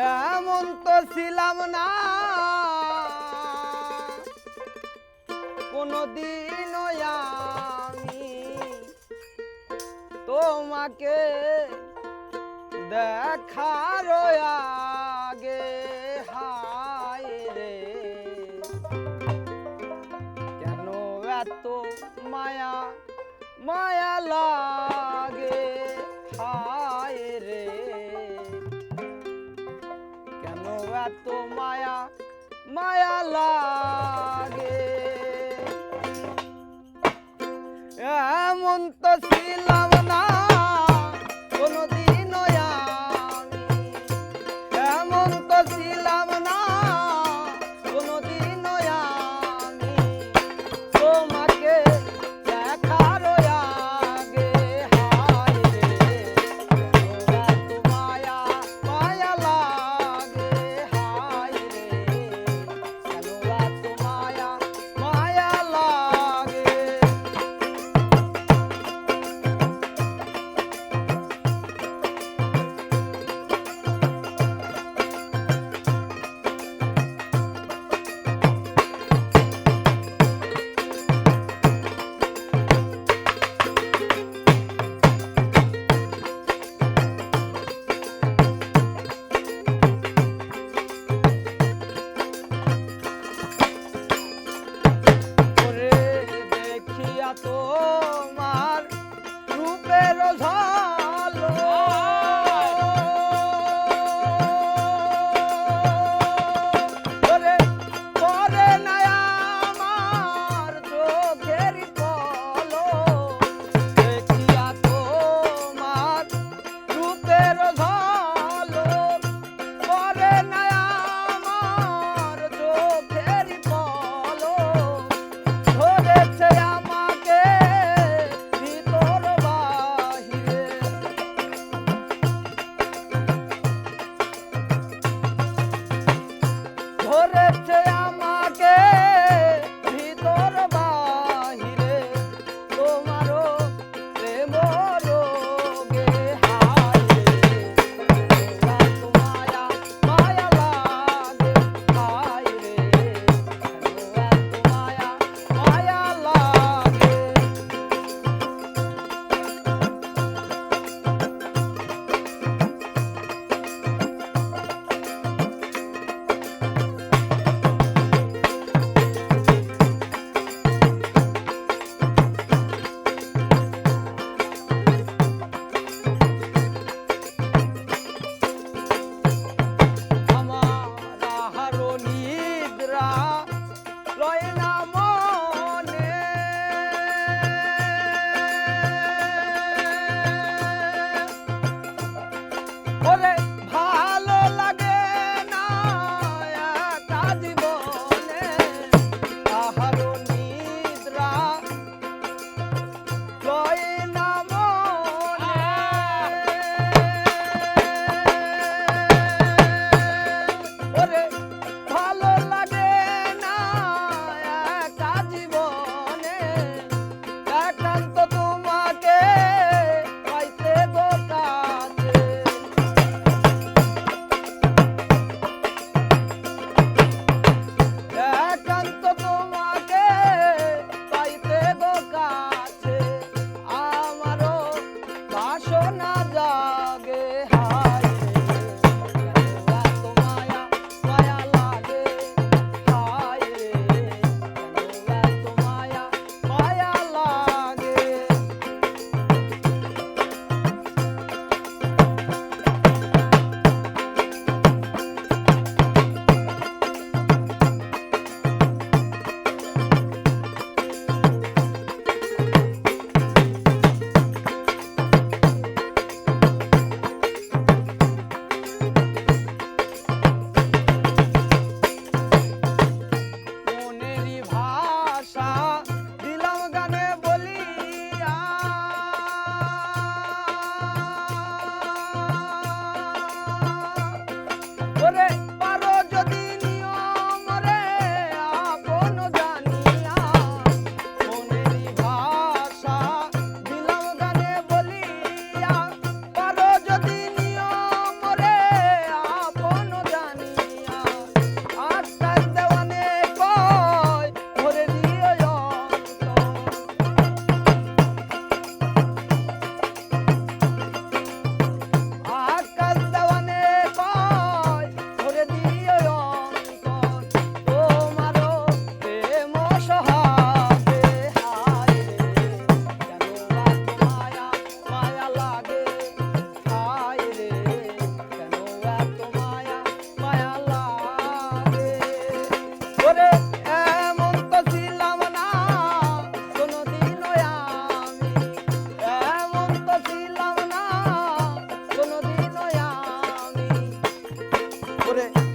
এমন তো ছিলাম না কোনদিনও আমি তোমাকে দেখার আগে। হায় রে কেন এত মায়া মায়া লাগে। হায় রে কেন এত মায়া মায়া লাগে। এমন তো ছিলাম না কোনদিনও আমি, এমন তো ছিলাম না কোনদিনও আমি তোমাকে দেখার আগে। হায় রে কেন এত মায়া মায়া লাগে। হায় রে কেন এত মায়া মায়া লাগে। তোমার রূপের ঝালো পরে না আমার চোখের পলো। দেখিয়া তোমার রূপের ঝালো পরে না আমার চোখের পলো। ধরেছে ধরেছে আমাকে ভিতর বাহিরে তোমারও প্রেম রোগে। হায় রে এত মায়া মায়া লাগে। হায় রে এত মায়া মায়া লাগে। ওরে ভালো লাগে না একা জীবনে আহারো নিদ্রা লয় না মনে। ওরে ভালো লাগে না একা জীবনে একান্ত তোমাকে পাইতে গো কাছে। একান্ত তোমাকে পাইতে গো কাছে আমারও বাসনা জাগে। হায় রে কেন এত মায়া মায়া লাগে। হায় রে কেন এত মায়া মায়া লাগে। মনেরই ভাষা দিলাম গানে বলিয়া ওরে পারো যদি নিয়ম রে আপন জানিয়া। মনেরই ভাষা দিলাম গানে বলিয়া পারো যদি নিয়ম রে আপন ওরে